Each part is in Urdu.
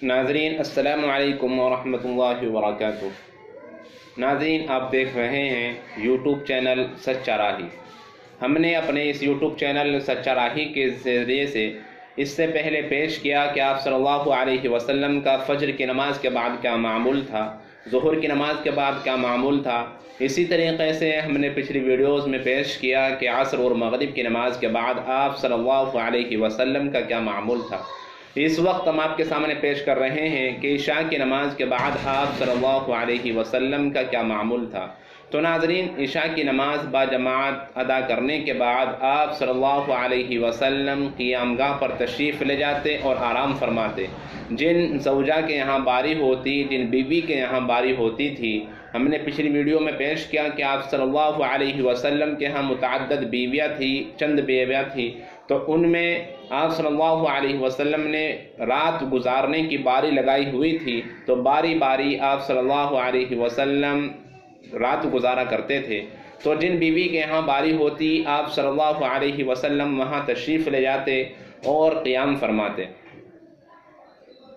ناظرین السلام علیکم ورحمۃ اللہ وبرکاتہ۔ ناظرین آپ دیکھ رہے ہیں یوٹیوب چینل سچا راہی۔ ہم نے اپنے اس یوٹیوب چینل سچا راہی کے ذریعے سے اس سے پہلے پیش کیا کہ آپ صلی اللہ علیہ وسلم کا فجر کی نماز کے بعد کیا معمول تھا، ظہر کی نماز کے بعد کیا معمول تھا۔ اسی طریقے سے ہم نے پچھلی ویڈیوز میں پیش کیا کہ عصر اور مغرب کی نماز کے بعد آپ صلی اللہ علیہ وسلم کا کیا معمول تھا۔ اس وقت ہم آپ کے سامنے پیش کر رہے ہیں کہ عشاء کی نماز کے بعد آپ صلی اللہ علیہ وسلم کا کیا معمول تھا۔ تو ناظرین، عشاء کی نماز با جماعت ادا کرنے کے بعد آپ صلی اللہ علیہ وسلم قیام گاہ پر تشریف لے جاتے اور آرام فرماتے۔ جن زوجہ کے یہاں باری ہوتی، جن بیوی کے یہاں باری ہوتی تھی، ہم نے پچھلی ویڈیو میں پیش کیا کہ آپ صلی اللہ علیہ وسلم کے ہاں متعدد بیویاں تھیں، چند بیویاں تھیں، تو ان میں آپ صلی اللہ علیہ وسلم نے رات گزارنے کی باری لگائی ہوئی تھی، تو باری باری آپ صلی اللہ علیہ وسلم رات گزارا کرتے تھے۔ تو جن بیوی کے یہاں باری ہوتی، آپ صلی اللہ علیہ وسلم وہاں تشریف لے جاتے اور قیام فرماتے۔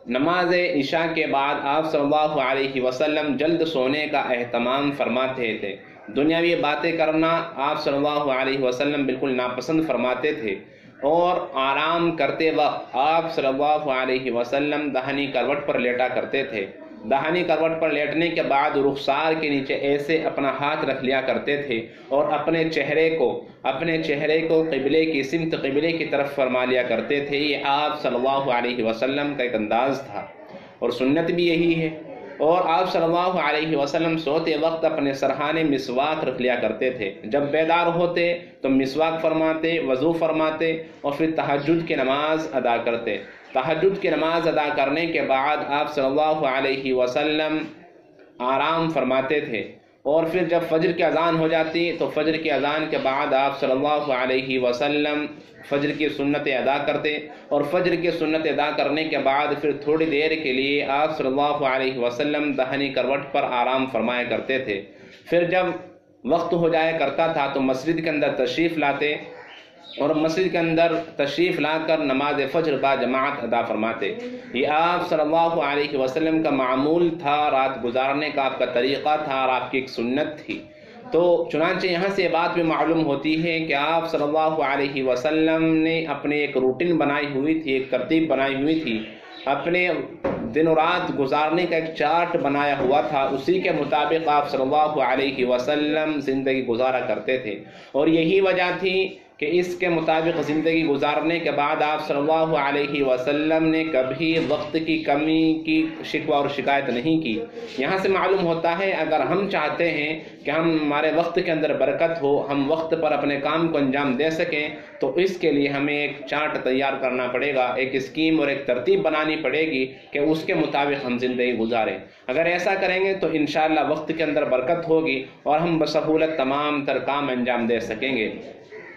نماز عشاء کے بعد آپ صلی اللہ علیہ وسلم جلد سونے کا اہتمام فرماتے تھے۔ دنیاوی باتیں کرنا آپ صلی اللہ علیہ وسلم بالکل ناپسند فرماتے تھے، اور آرام کرتے وقت آپ صلی اللہ علیہ وسلم داہنی کروٹ پر لیٹا کرتے تھے۔ داہنی کروٹ پر لیٹنے کے بعد رخسار کے نیچے ایسے اپنا ہاتھ رکھ لیا کرتے تھے اور اپنے چہرے کو قبلے کی سمت، قبلے کی طرف فرما لیا کرتے تھے۔ یہ آپ صلی اللہ علیہ وسلم کا ایک انداز تھا اور سنت بھی یہی ہے۔ اور آپ صلی اللہ علیہ وسلم سوتے وقت اپنے سرہانے مسواک رکھ لیا کرتے تھے۔ جب بیدار ہوتے تو مسواک فرماتے، وضو فرماتے اور پھر تہجد کی نماز ادا کرتے۔ تہجد کی نماز ادا کرنے کے بعد آپ صلی اللہ علیہ وسلم آرام فرماتے تھے، اور پھر جب فجر کی اذان ہو جاتی تو فجر کی اذان کے بعد آپ صلی اللہ علیہ وسلم فجر کی سنتیں ادا کرتے، اور فجر کی سنت ادا کرنے کے بعد پھر تھوڑی دیر کے لیے آپ صلی اللہ علیہ وسلم داہنی کروٹ پر آرام فرمایا کرتے تھے۔ پھر جب وقت ہو جایا کرتا تھا تو مسجد کے اندر تشریف لاتے، اور مسجد کے اندر تشریف لا کر نماز فجر با جماعت ادا فرماتے۔ یہ آپ صلی اللہ علیہ وسلم کا معمول تھا، رات گزارنے کا آپ کا طریقہ تھا اور آپ کی ایک سنت تھی۔ تو چنانچہ یہاں سے بات بھی معلوم ہوتی ہے کہ آپ صلی اللہ علیہ وسلم نے اپنے ایک روٹین بنائی ہوئی تھی، ایک ترتیب بنائی ہوئی تھی، اپنے دن و رات گزارنے کا ایک چارٹ بنایا ہوا تھا، اسی کے مطابق آپ صلی اللہ علیہ وسلم زندگی گزارا کرتے تھے۔ اور یہی وجہ تھی کہ اس کے مطابق زندگی گزارنے کے بعد آپ صلی اللہ علیہ وسلم نے کبھی وقت کی کمی کی شکوہ اور شکایت نہیں کی۔ یہاں سے معلوم ہوتا ہے اگر ہم چاہتے ہیں کہ ہمارے وقت کے اندر برکت ہو، ہم وقت پر اپنے کام کو انجام دے سکیں، تو اس کے لیے ہمیں ایک چارٹ تیار کرنا پڑے گا، ایک اسکیم اور ایک ترتیب بنانی پڑے گی کہ اس کے مطابق ہم زندگی گزاریں۔ اگر ایسا کریں گے تو انشاءاللہ وقت کے اندر برکت ہوگی اور ہم بسہولت تمام تر کام انجام دے سکیں گے،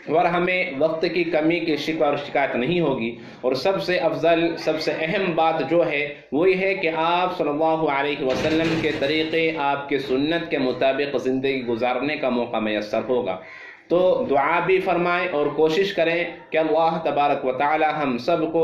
اور ہمیں وقت کی کمی کی شکوہ اور شکایت نہیں ہوگی۔ اور سب سے افضل، سب سے اہم بات جو ہے وہ یہ ہے کہ آپ صلی اللہ علیہ وسلم کے طریقے، آپ کے سنت کے مطابق زندگی گزارنے کا موقع میسر ہوگا۔ تو دعا بھی فرمائیں اور کوشش کریں کہ اللہ تبارک و تعالی ہم سب کو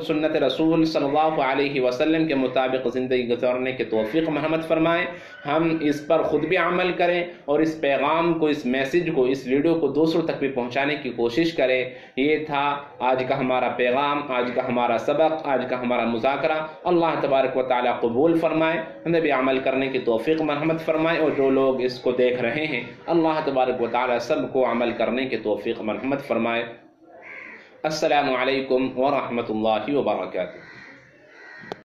سنت رسول صلی اللہ علیہ وسلم کے مطابق زندگی گزارنے کی توفیق مرحمت فرمائیں۔ ہم اس پر خود بھی عمل کریں اور اس پیغام کو، اس میسج کو، اس ویڈیو کو دوسروں تک بھی پہنچانے کی کوشش کریں۔ یہ تھا آج کا ہمارا پیغام، آج کا ہمارا سبق، آج کا ہمارا مذاکرہ۔ اللہ تبارک و تعالی قبول فرمائے، ہمیں بھی عمل کرنے کی توفیق مرحمت فرمائے، اور جو لوگ اس کو دیکھ رہے ہیں اللہ تبارک و تعالی سب کو عمل کرنے کی توفیق مرحمت فرمائے۔ السلام علیکم ورحمۃ اللہ وبرکاتہ۔